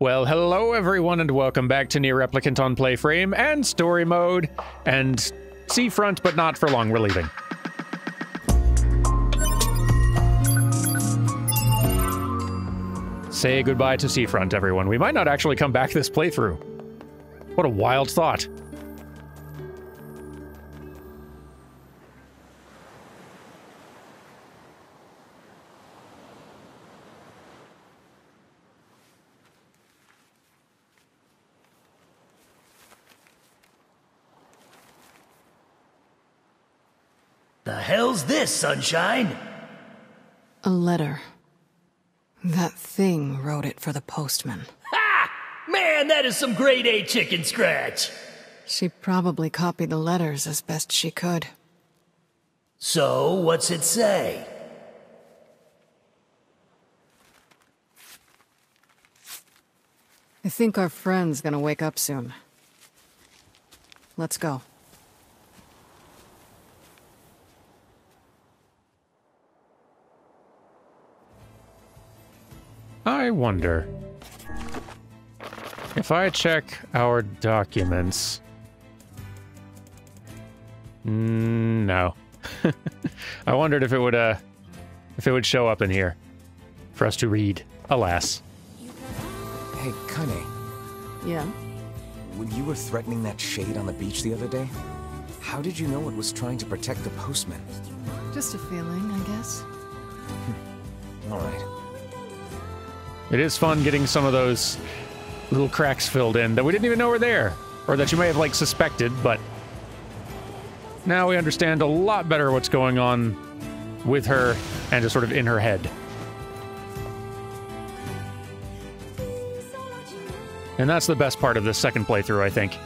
Well, hello everyone and welcome back to Nier Replicant on PlayFrame and Story Mode and Seafront, but not for long, we're leaving. Say goodbye to Seafront, everyone. We might not actually come back this playthrough. What a wild thought. The hell's this, sunshine? A letter. That thing wrote it for the postman. Ha! Man, that is some grade A chicken scratch. She probably copied the letters as best she could. So, what's it say? I think our friend's gonna wake up soon. Let's go. I wonder if I check our documents. No. I wondered if it would show up in here for us to read. Alas. Hey, Kainé. Yeah? When you were threatening that shade on the beach the other day, how did you know it was trying to protect the postman? Just a feeling, I guess. All right. It is fun getting some of those little cracks filled in that we didn't even know were there, or that you may have, like, suspected, but now we understand a lot better what's going on with her and just sort of in her head. And that's the best part of this second playthrough, I think.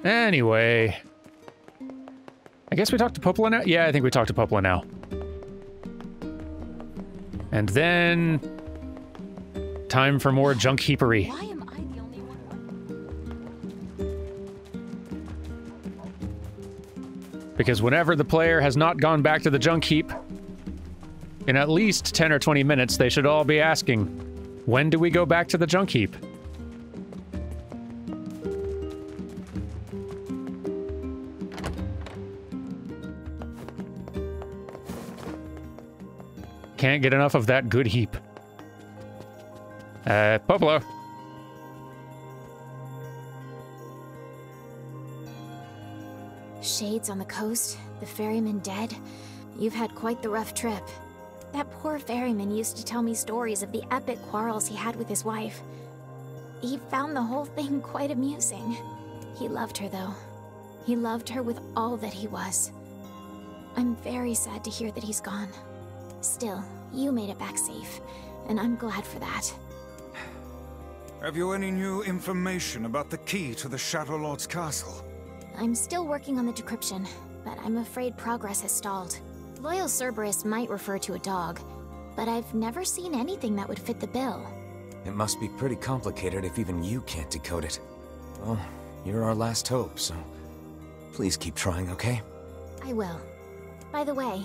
Anyway, I guess we talked to Popola now? Yeah, I think we talked to Popola now. And then time for more junk heapery. Why am I the only one? Because whenever the player has not gone back to the junk heap, in at least 10 or 20 minutes, they should all be asking, when do we go back to the junk heap? Can't get enough of that good heap. Popolo. Shades on the coast, the ferryman dead. You've had quite the rough trip. That poor ferryman used to tell me stories of the epic quarrels he had with his wife. He found the whole thing quite amusing. He loved her, though. He loved her with all that he was. I'm very sad to hear that he's gone. Still, you made it back safe, and I'm glad for that. Have you any new information about the key to the Shadow Lord's castle? I'm still working on the decryption, but I'm afraid progress has stalled. Loyal Cerberus might refer to a dog, but I've never seen anything that would fit the bill. It must be pretty complicated if even you can't decode it. Well, you're our last hope, so please keep trying, okay? I will. By the way,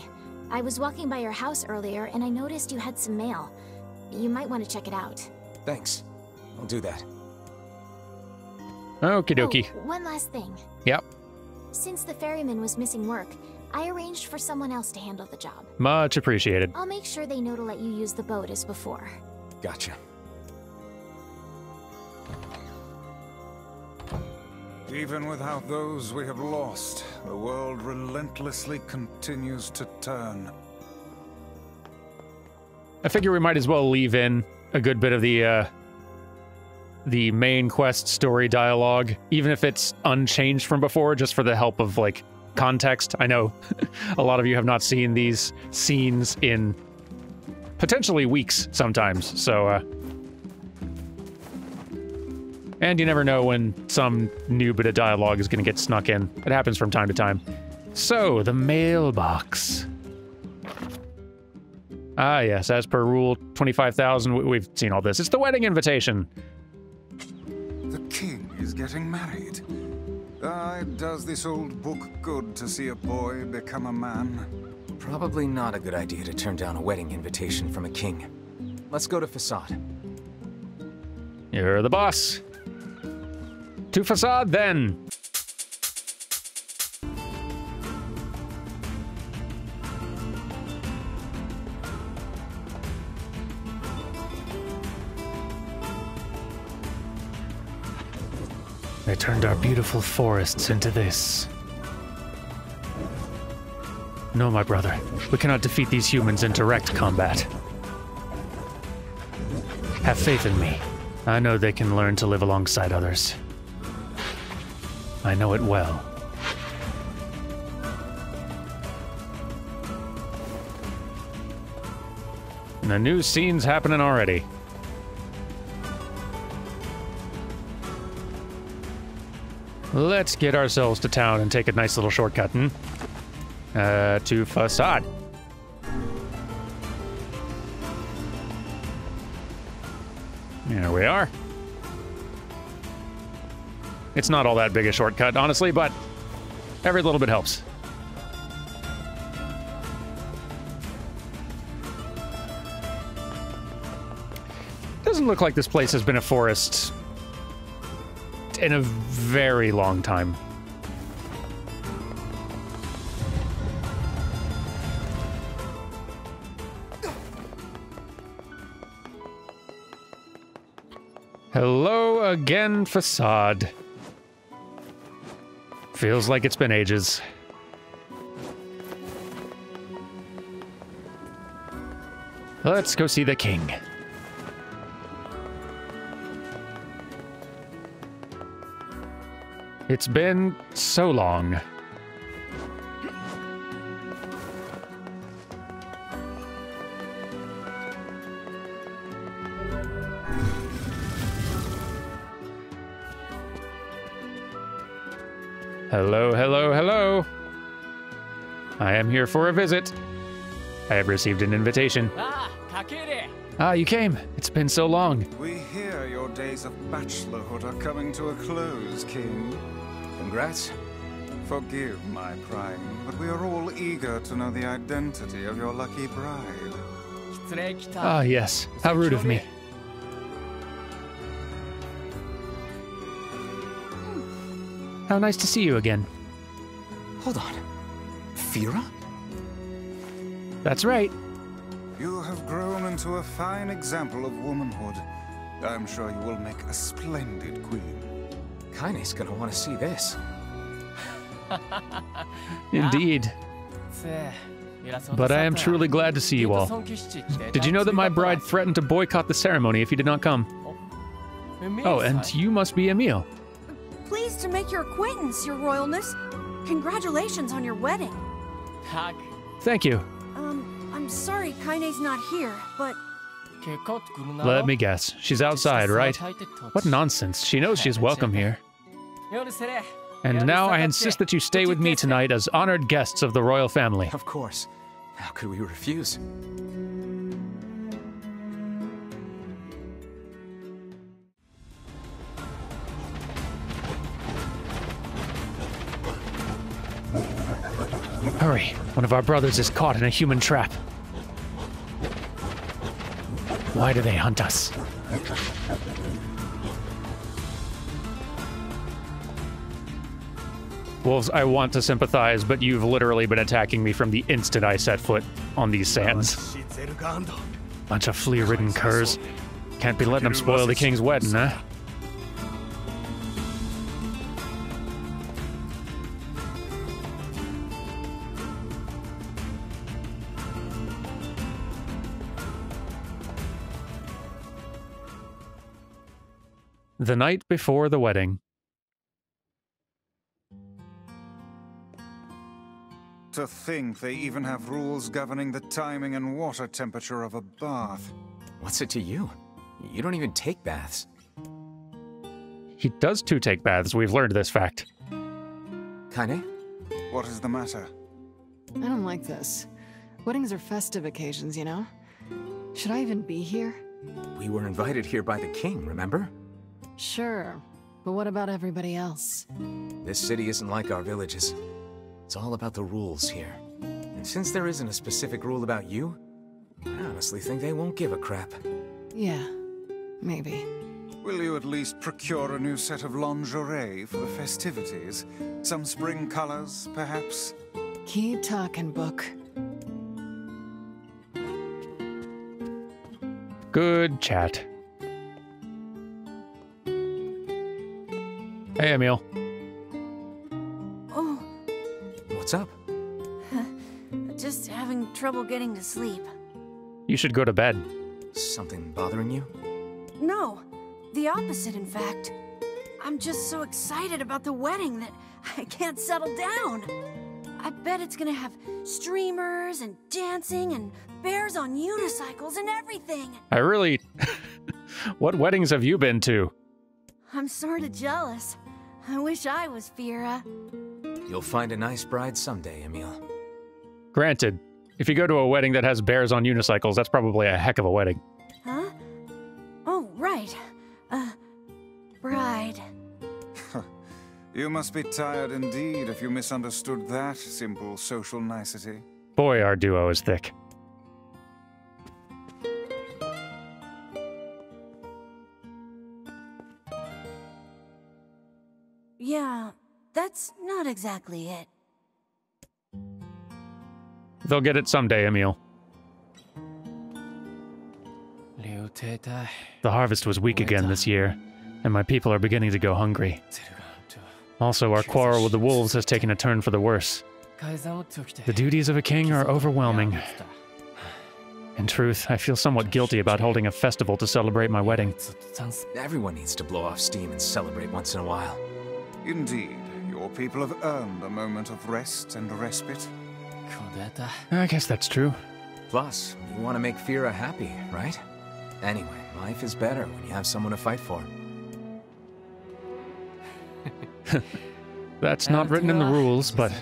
I was walking by your house earlier and I noticed you had some mail. You might want to check it out. Thanks. I'll do that. Okie dokie. Oh, one last thing. Yep. Since the ferryman was missing work, I arranged for someone else to handle the job. Much appreciated. I'll make sure they know to let you use the boat as before. Gotcha. Even without those we have lost, the world relentlessly continues to turn. I figure we might as well leave in a good bit of the main quest story dialogue, even if it's unchanged from before, just for the help of, like, context. I know a lot of you have not seen these scenes in potentially weeks sometimes, so, and you never know when some new bit of dialogue is going to get snuck in. It happens from time to time. So, the mailbox. Ah, yes, as per Rule 25,000, we've seen all this. It's the wedding invitation. The king is getting married. Does this old book good to see a boy become a man? Probably not a good idea to turn down a wedding invitation from a king. Let's go to Facade. You're the boss. To Facade, then. They turned our beautiful forests into this. No, my brother. We cannot defeat these humans in direct combat. Have faith in me. I know they can learn to live alongside others. I know it well. And the new scene's happening already. Let's get ourselves to town and take a nice little shortcut, to Facade. There we are. It's not all that big a shortcut, honestly, but every little bit helps. Doesn't look like this place has been a forest in a very long time. Hello again, Facade. Feels like it's been ages. Let's go see the king. It's been so long. Hello, hello, hello. I am here for a visit. I have received an invitation. Ah, you came. It's been so long. We hear your days of bachelorhood are coming to a close, King. Congrats. Forgive my prying, but we are all eager to know the identity of your lucky bride. Ah, yes. How rude of me. How nice to see you again. Hold on. Fira? That's right. You have grown into a fine example of womanhood. I'm sure you will make a splendid queen. Kainé's gonna want to see this. Indeed. But I am truly glad to see you all. Did you know that my bride threatened to boycott the ceremony if you did not come? Oh, and you must be Emil. Pleased to make your acquaintance, Your Royalness. Congratulations on your wedding. Thank you. I'm sorry Kainé's not here, but... Let me guess. She's outside, right? What nonsense. She knows she's welcome here. And now I insist that you stay with me tonight as honored guests of the royal family. Of course. How could we refuse? Hurry. One of our brothers is caught in a human trap. Why do they hunt us? Wolves, I want to sympathize, but you've literally been attacking me from the instant I set foot on these sands. Bunch of flea-ridden curs. Can't be letting them spoil the king's wedding, huh? The night before the wedding. To think they even have rules governing the timing and water temperature of a bath. What's it to you? You don't even take baths. He does too take baths, we've learned this fact. Kainé? What is the matter? I don't like this. Weddings are festive occasions, you know? Should I even be here? We were invited here by the king, remember? Sure, but what about everybody else? This city isn't like our villages. It's all about the rules here. And since there isn't a specific rule about you, I honestly think they won't give a crap. Yeah, maybe. Will you at least procure a new set of lingerie for the festivities? Some spring colors, perhaps? Keep talking, book. Good chat. Hey, Emil. Oh, What's up? just having trouble getting to sleep. You should go to bed. Something bothering you? No, the opposite, in fact. I'm just so excited about the wedding that I can't settle down. I bet it's gonna have streamers and dancing and bears on unicycles and everything. I really... What weddings have you been to? I'm sorta jealous. I wish I was Fira. You'll find a nice bride someday, Emil. Granted, if you go to a wedding that has bears on unicycles, that's probably a heck of a wedding. Huh? Oh, right. Bride. You must be tired indeed if you misunderstood that simple social nicety. Boy, our duo is thick. Yeah, that's not exactly it. They'll get it someday, Emil. The harvest was weak again this year, and my people are beginning to go hungry. Also, our quarrel with the wolves has taken a turn for the worse. The duties of a king are overwhelming. In truth, I feel somewhat guilty about holding a festival to celebrate my wedding. Everyone needs to blow off steam and celebrate once in a while. Indeed, your people have earned a moment of rest and respite. I guess that's true. Plus, you want to make Fira happy, right? Anyway, life is better when you have someone to fight for. That's not written in the rules, but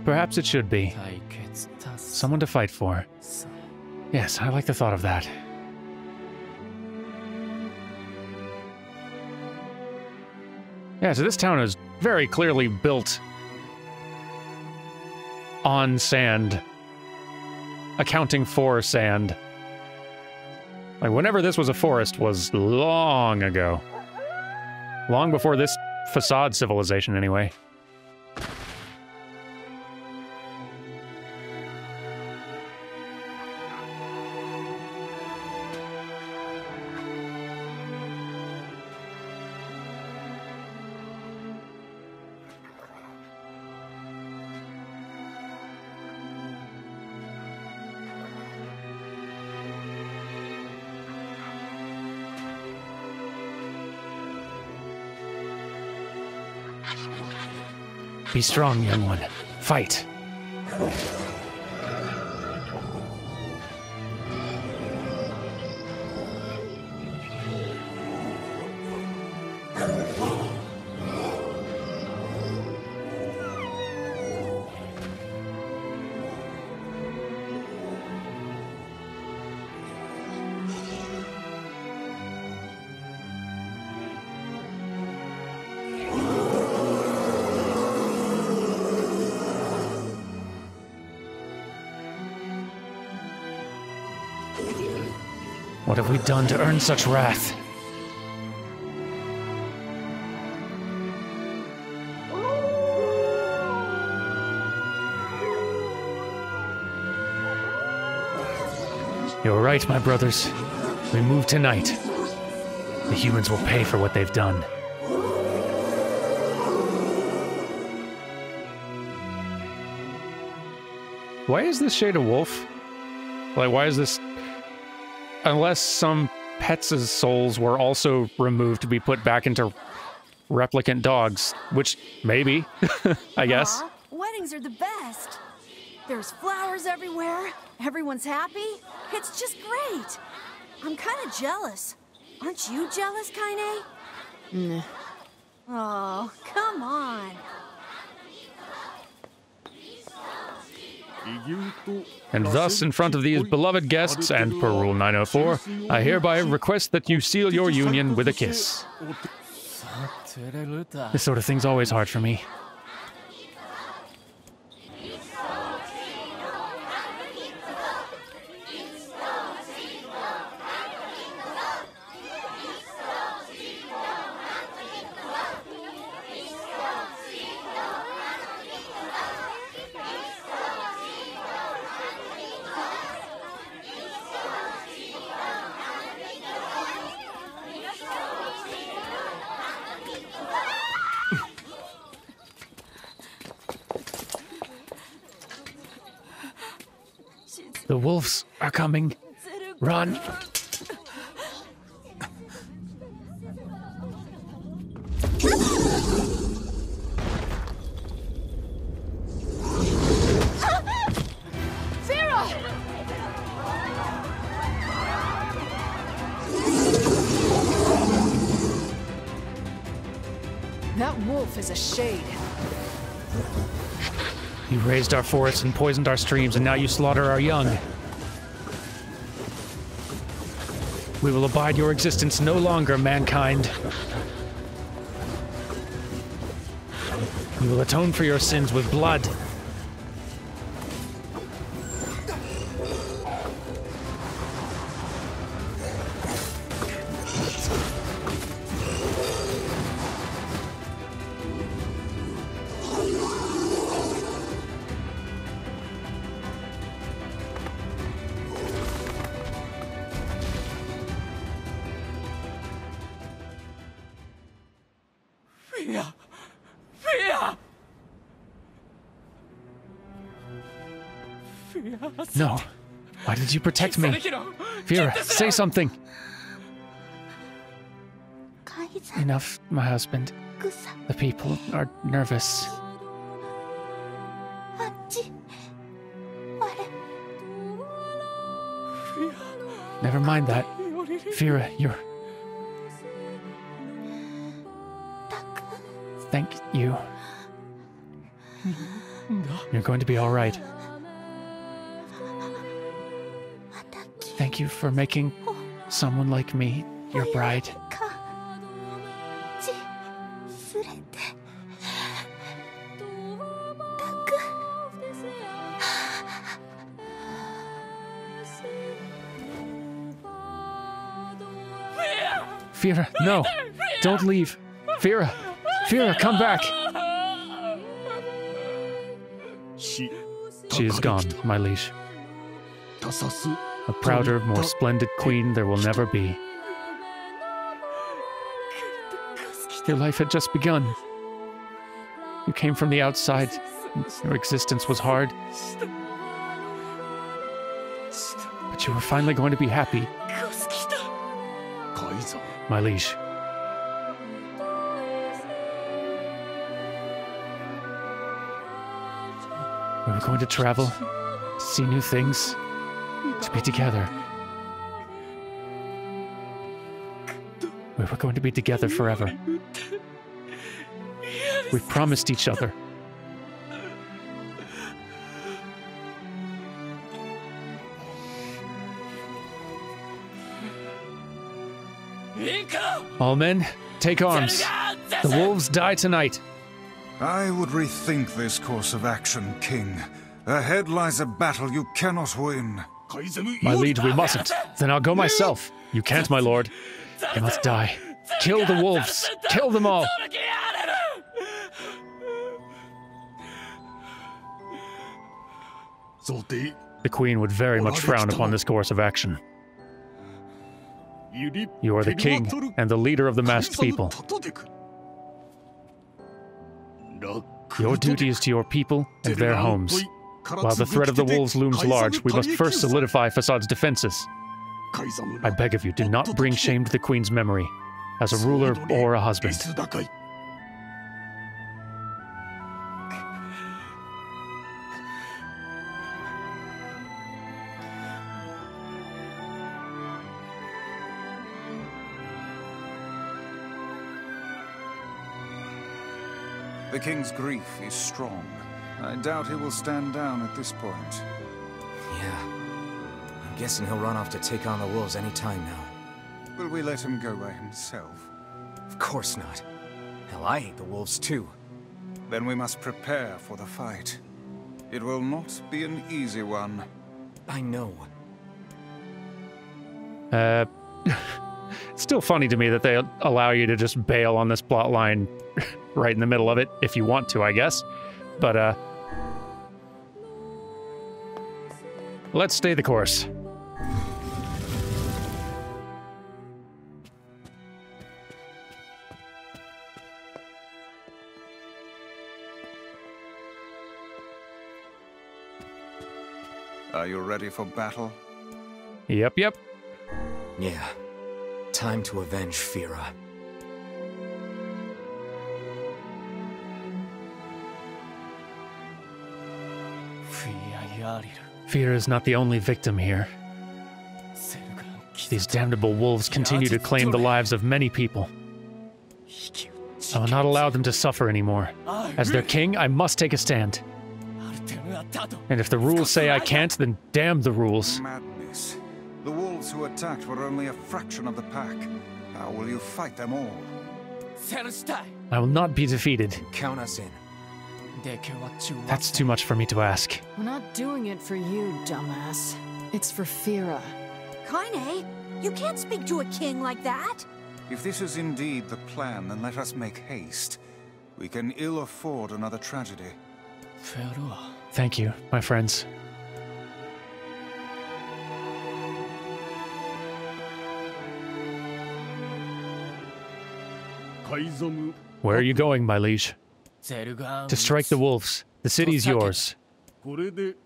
perhaps it should be. Someone to fight for. Yes, I like the thought of that. Yeah, so this town is very clearly built on sand, accounting for sand. Like, whenever this was a forest was long ago. Long before this facade civilization, anyway. Be strong, young one. Fight. What have we done to earn such wrath? You're right, my brothers. We move tonight. The humans will pay for what they've done. Why is this shade a wolf? Like, why is this... Unless some pets' souls were also removed to be put back into replicant dogs, which maybe, I guess. Aw, weddings are the best. There's flowers everywhere. Everyone's happy. It's just great. I'm kind of jealous. Aren't you jealous, Kainé? Nah. Oh, come on. And thus, in front of these beloved guests and per Rule 904, I hereby request that you seal your union with a kiss. This sort of thing's always hard for me. The wolves are coming. Run. That wolf is a shade. You raised our forests and poisoned our streams, and now you slaughter our young. We will abide your existence no longer, mankind. We will atone for your sins with blood. No. Why did you protect me? Vera, say something. Enough, my husband. The people are nervous. Never mind that. Vera, you're... Thank you. You're going to be all right. Thank you for making someone like me your bride. Vera, no! Don't leave! Vera! Vera, come back! She is gone, my liege. A prouder, more splendid queen there will never be. Your life had just begun. You came from the outside. Your existence was hard. But you were finally going to be happy. My liege. We were going to travel, to see new things, to be together. We were going to be together forever. We promised each other. All men, take arms. The wolves die tonight. I would rethink this course of action, King. Ahead lies a battle you cannot win. My liege, we mustn't. Then I'll go myself. You can't, my lord. They must die. Kill the wolves. Kill them all. The queen would very much frown upon this course of action. You are the king and the leader of the masked people. Your duty is to your people and their homes. While the threat of the wolves looms large, we must first solidify Facade's defenses. I beg of you, do not bring shame to the queen's memory, as a ruler or a husband. The king's grief is strong. I doubt he will stand down at this point. Yeah. I'm guessing he'll run off to take on the wolves any time now. Will we let him go by himself? Of course not. Hell, I hate the wolves too. Then we must prepare for the fight. It will not be an easy one. I know. It's still funny to me that they allow you to just bail on this plot line right in the middle of it, if you want to, I guess. But, let's stay the course. Are you ready for battle? Yep, yep. Yeah. Time to avenge Fira. Fira is not the only victim here. These damnable wolves continue to claim the lives of many people. I will not allow them to suffer anymore. As their king, I must take a stand. And if the rules say I can't, then damn the rules. Madness. The wolves who attacked were only a fraction of the pack. How will you fight them all? I will not be defeated. Count us in. That's too much for me to ask. We're not doing it for you, dumbass. It's for Fira. Kainé, you can't speak to a king like that. If this is indeed the plan, then let us make haste. We can ill afford another tragedy. Thank you, my friends. Where are you going, my liege? To strike the wolves. The city's yours.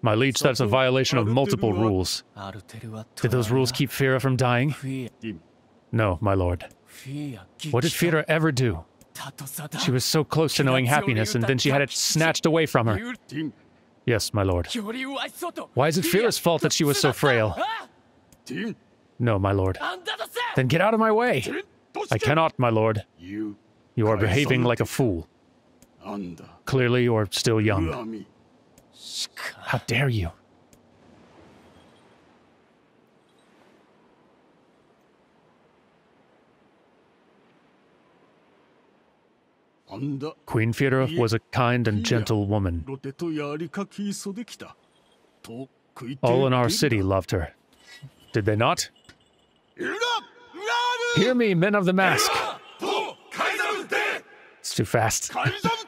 My liege, that's a violation of multiple rules. Did those rules keep Fira from dying? No, my lord. What did Fira ever do? She was so close to knowing happiness, and then she had it snatched away from her. Yes, my lord. Why is it Fira's fault that she was so frail? No, my lord. Then get out of my way! I cannot, my lord. You are behaving like a fool. Clearly, you're still young. How dare you? Queen Fira was a kind and gentle woman. All in our city loved her. Did they not? Hear me, men of the mask! It's too fast.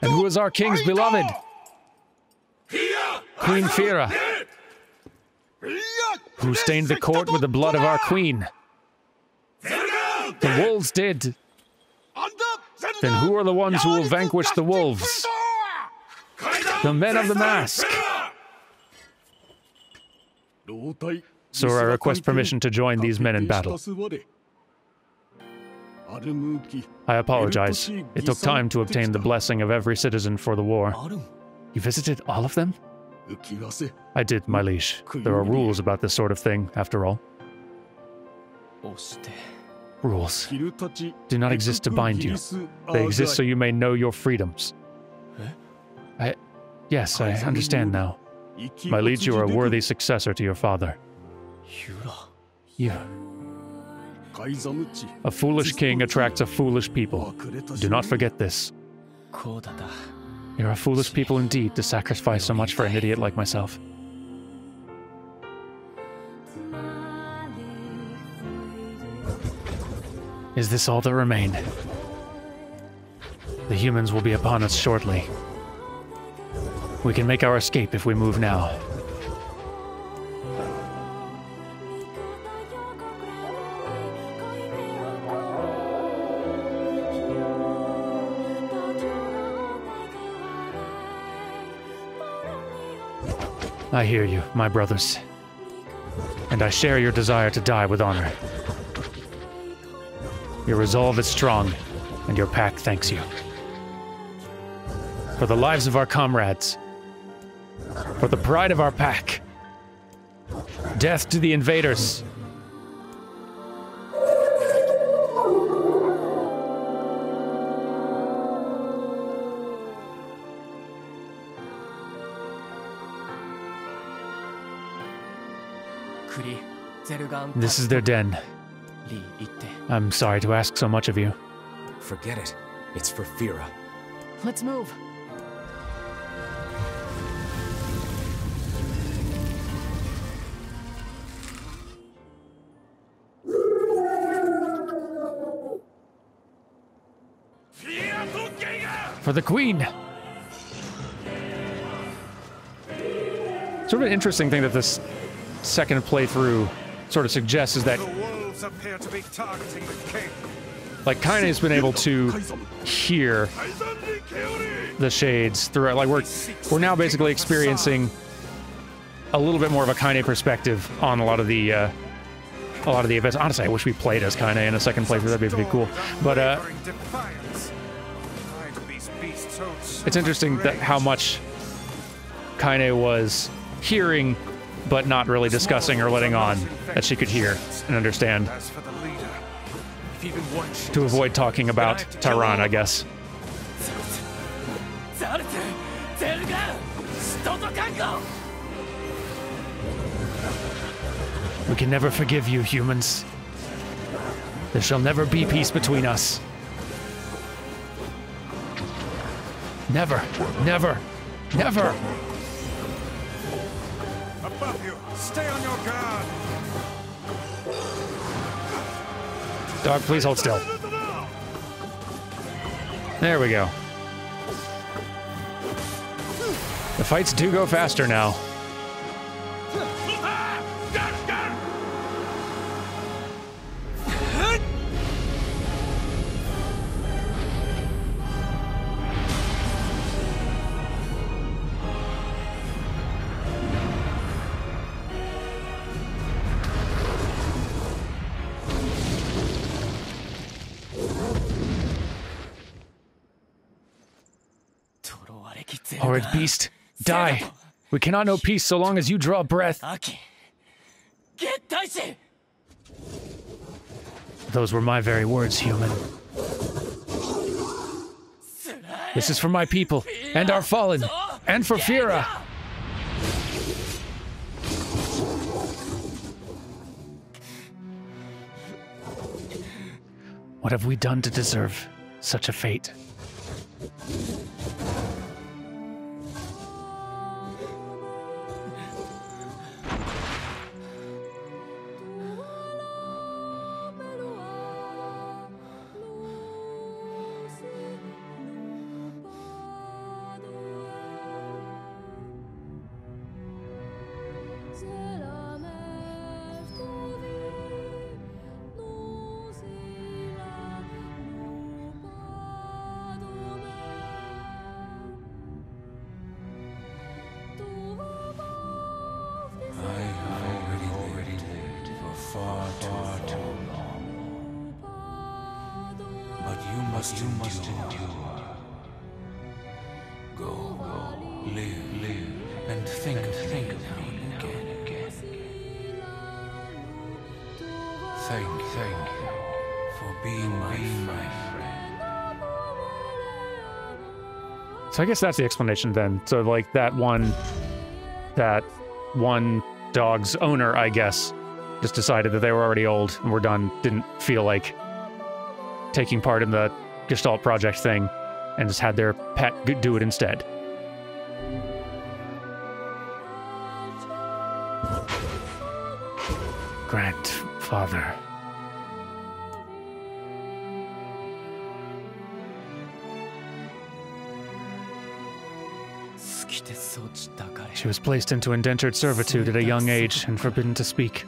And who is our king's beloved? Queen Fira, who stained the court with the blood of our queen. The wolves did. Then who are the ones who will vanquish the wolves? The men of the mask. Sir, I request permission to join these men in battle. I apologize. It took time to obtain the blessing of every citizen for the war. You visited all of them? I did, my liege. There are rules about this sort of thing, after all. Rules do not exist to bind you. They exist so you may know your freedoms. Yes, I understand now. My liege, you are a worthy successor to your father. You... A foolish king attracts a foolish people. Do not forget this. You're a foolish people indeed to sacrifice so much for an idiot like myself. Is this all that remain? The humans will be upon us shortly. We can make our escape if we move now. I hear you, my brothers. And I share your desire to die with honor. Your resolve is strong, and your pack thanks you. For the lives of our comrades. For the pride of our pack. Death to the invaders. This is their den. I'm sorry to ask so much of you. Forget it. It's for Fira. Let's move. For the queen! Sort of an interesting thing that this second playthrough sort of suggests is that The wolves appear to be targeting the king. like Kainé's been able to hear the shades throughout. Like we're now basically experiencing a little bit more of a Kainé perspective on a lot of the events. Honestly, I wish we played as Kainé in a second playthrough. That'd be pretty cool. But it's interesting that how much Kainé was hearing, but not really discussing or letting on, that she could hear and understand. To avoid talking about Tehran, I guess. We can never forgive you, humans. There shall never be peace between us. Never, never, never. Above you, stay on your guard. Dog, please hold still. There we go. The fights do go faster now. Horrid beast, die! We cannot know peace so long as you draw breath. Those were my very words, human. This is for my people, and our fallen, and for Fira! What have we done to deserve such a fate? So I guess that's the explanation then. So like that one dog's owner, I guess, just decided that they were already old and were done, didn't feel like taking part in the Gestalt project thing, and just had their pet do it instead. Grandfather. She was placed into indentured servitude at a young age and forbidden to speak.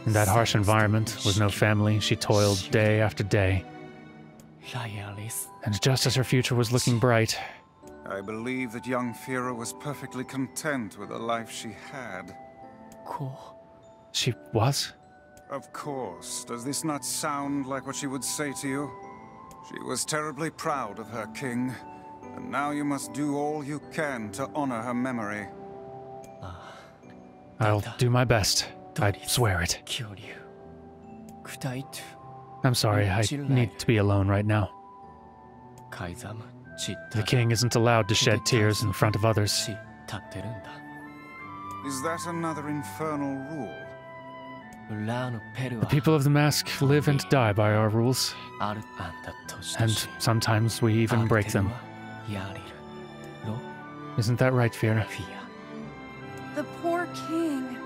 In that harsh environment, with no family, she toiled day after day. And just as her future was looking bright... I believe that young Fira was perfectly content with the life she had. She was? Of course. Does this not sound like what she would say to you? She was terribly proud of her king, and now you must do all you can to honor her memory. I'll do my best. I swear it. I'm sorry, I need to be alone right now. The king isn't allowed to shed tears in front of others. Is that another infernal rule? The people of the Mask live and die by our rules. And sometimes we even break them. Isn't that right, Fira? The poor king.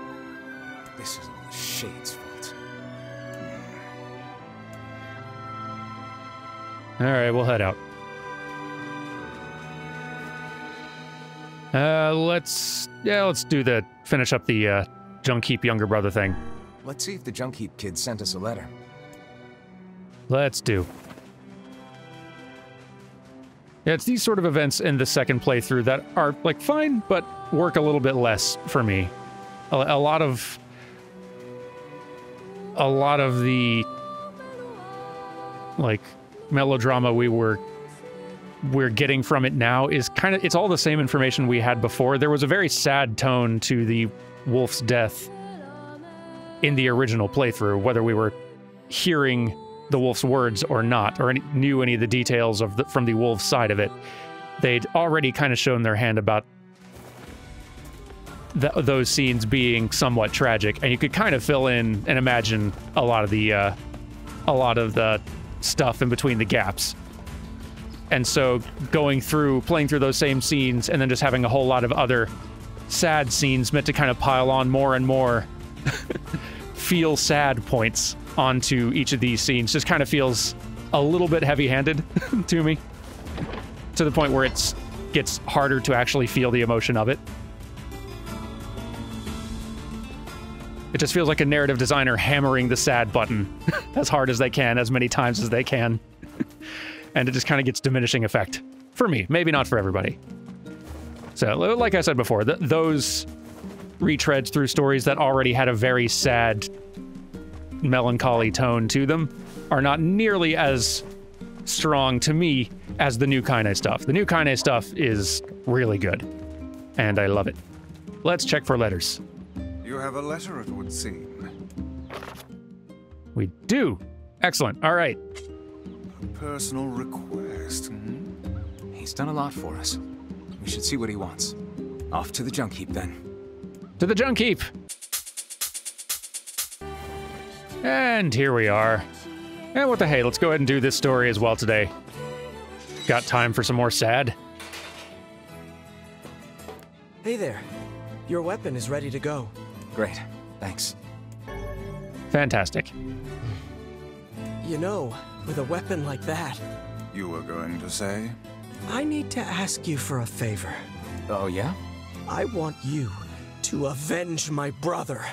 This isn't the Shade's fault. Alright, we'll head out. Let's finish up the Junkheap younger brother thing. Let's see if the Junkheap kid sent us a letter. Let's do. Yeah, it's these sort of events in the second playthrough that are, like, fine, but work a little bit less for me. A lot of the like melodrama we're getting from it now is kind of, it's all the same information we had before. There was a very sad tone to the wolf's death in the original playthrough, whether we were hearing the wolf's words or not, or knew any of the details of from the wolf's side of it. They'd already kind of shown their hand about those scenes being somewhat tragic, and you could kind of fill in and imagine a lot of the stuff in between the gaps. And so playing through those same scenes, and then just having a whole lot of other sad scenes meant to kind of pile on more and more feel sad points onto each of these scenes, just kind of feels a little bit heavy-handed to me, to the point where it gets harder to actually feel the emotion of it. It just feels like a narrative designer hammering the sad button as hard as they can, as many times as they can. And it just kind of gets diminishing effect. For me, maybe not for everybody. So, like I said before, those retreads through stories that already had a very sad, melancholy tone to them are not nearly as strong to me as the new Kainé stuff. The new Kainé stuff is really good, and I love it. Let's check for letters. You have a letter, it would seem. We do. Excellent. All right. A personal request, hmm? He's done a lot for us. We should see what he wants. Off to the junk heap, then. To the junk heap! And here we are. And what the hey, let's go ahead and do this story as well today. Got time for some more sad? Hey there. Your weapon is ready to go. Great. Thanks. Fantastic. You know, with a weapon like that... You were going to say? I need to ask you for a favor. Oh, yeah? I want you to avenge my brother.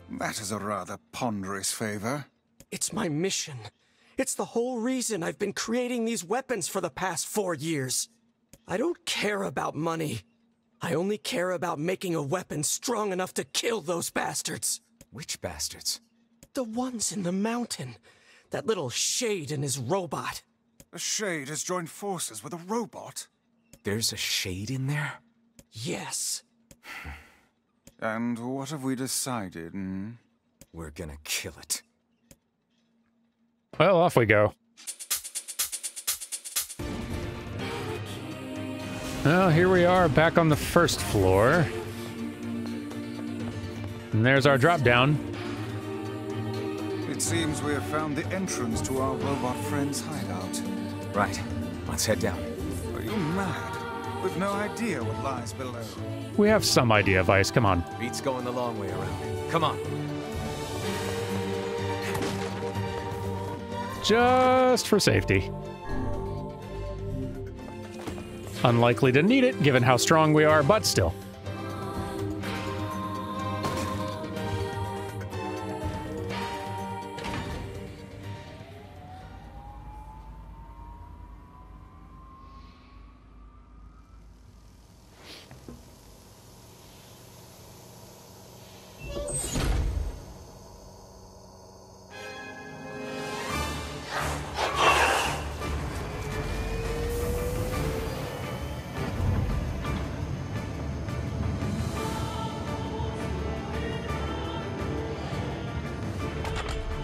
That is a rather ponderous favor. It's my mission. It's the whole reason I've been creating these weapons for the past 4 years. I don't care about money. I only care about making a weapon strong enough to kill those bastards. Which bastards? The ones in the mountain. That little shade and his robot. A shade has joined forces with a robot? There's a shade in there? Yes. And what have we decided, hmm? We're gonna kill it. Well, off we go. Well, here we are, back on the first floor. And there's our drop-down. It seems we have found the entrance to our robot friend's hideout. Right. Let's head down. Are you mad? We've no idea what lies below. We have some idea, Vice. Come on. Beats going the long way around. Come on. Just for safety. Unlikely to need it, given how strong we are, but still.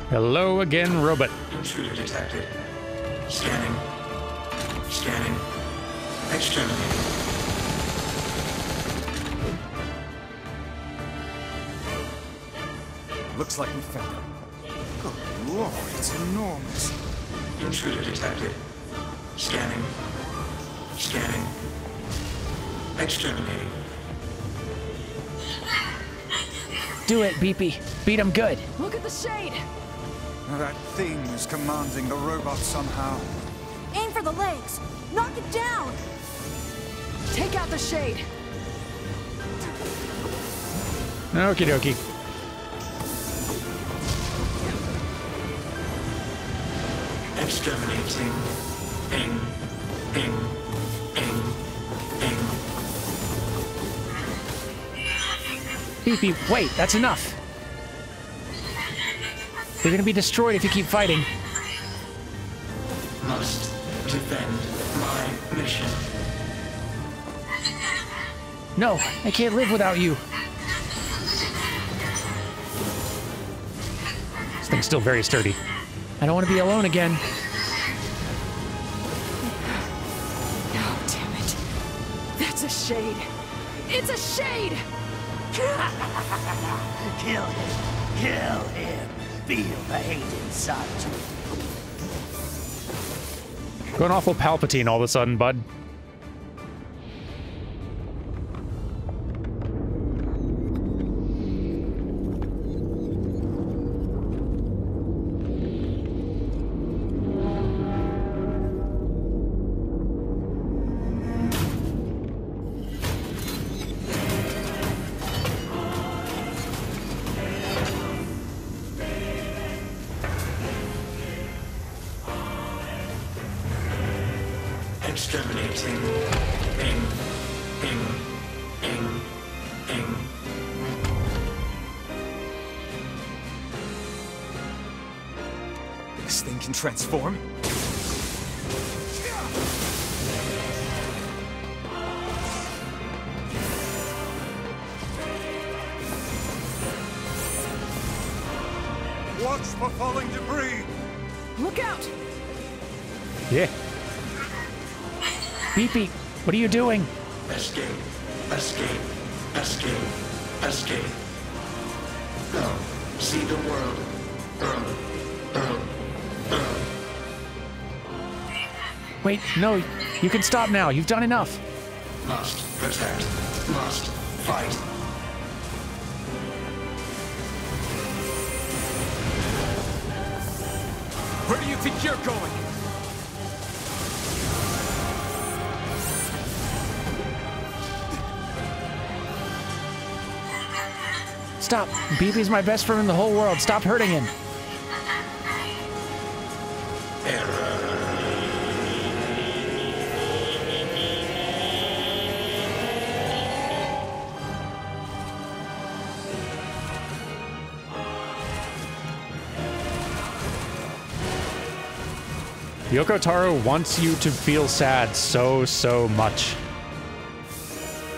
Hello again, robot. Intruder detected. Scanning. Scanning. Exterminating. Looks like we found him. Good lord, it's enormous. Intruder detected. Scanning. Scanning. Exterminating. Do it, Beepy. Beat him good. Look at the shade! That thing is commanding the robot somehow. Aim for the legs. Knock it down. Take out the shade! Okie dokie. Exterminating. Ing. Ing. Ing. Ing. BP, wait, that's enough. You're gonna be destroyed if you keep fighting. Must defend my mission. No, I can't live without you. This thing's still very sturdy. I don't want to be alone again. Oh, damn it. That's a shade. It's a shade! Kill him. Kill him. Feel the hate inside you. Going awful Palpatine all of a sudden, bud. Exterminating. Ing. This thing can transform? Watch for falling debris! Look out! Yeah. BP, what are you doing? Escape. Go. See the world. Earl. Wait, no, you can stop now. You've done enough. Must protect. Must fight. Where do you think you're going? Stop. BB's my best friend in the whole world. Stop hurting him. Yoko Taro wants you to feel sad so much.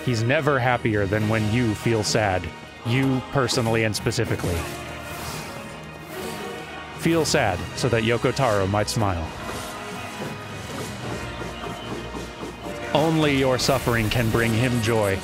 He's never happier than when you feel sad. You personally and specifically. Feel sad so that Yoko Taro might smile. Only your suffering can bring him joy.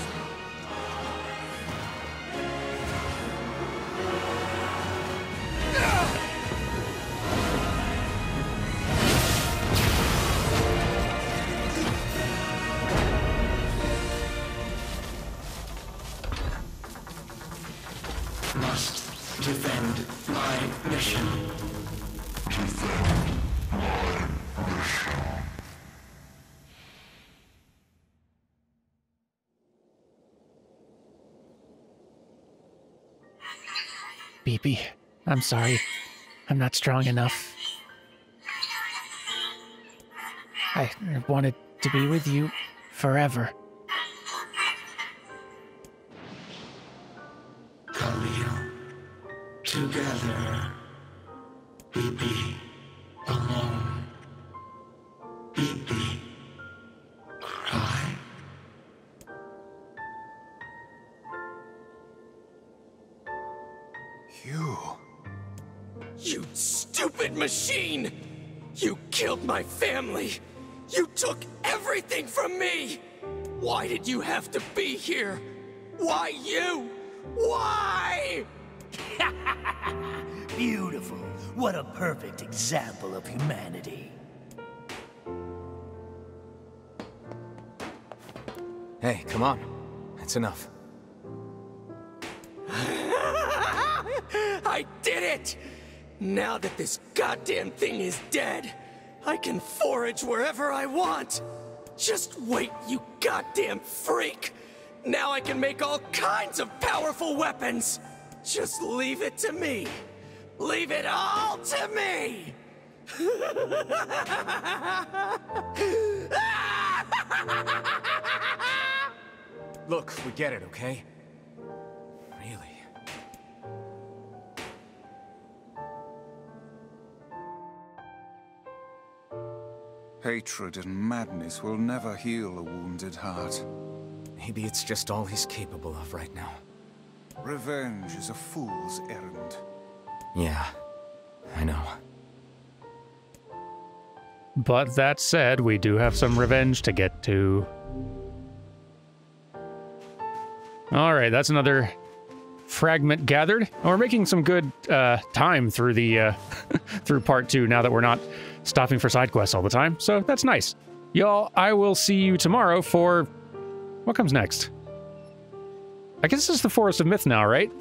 BP, I'm sorry. I'm not strong enough. I wanted to be with you forever. Khalil. Together. BP. Alone. BP. Cry. You stupid machine! You killed my family! You took everything from me! Why did you have to be here? Why you? Why? Beautiful. What a perfect example of humanity. Hey, come on. That's enough. I did it! Now that this goddamn thing is dead, I can forage wherever I want. Just wait, you goddamn freak! Now I can make all kinds of powerful weapons! Just leave it to me! Leave it all to me! Look, we get it, okay? Really? Hatred and madness will never heal a wounded heart. Maybe it's just all he's capable of right now. Revenge is a fool's errand. Yeah, I know. But that said, we do have some revenge to get to. Alright, that's another fragment gathered. And we're making some good time through the through part 2 now that we're not stopping for side quests all the time. So that's nice. Y'all, I will see you tomorrow for... what comes next? I guess this is the Forest of Myth now, right?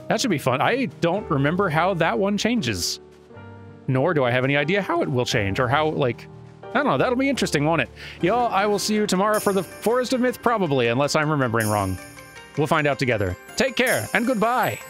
That should be fun. I don't remember how that one changes. Nor do I have any idea how it will change, or how, like... I don't know, that'll be interesting, won't it? Y'all, I will see you tomorrow for the Forest of Myth, probably, unless I'm remembering wrong. We'll find out together. Take care, and goodbye!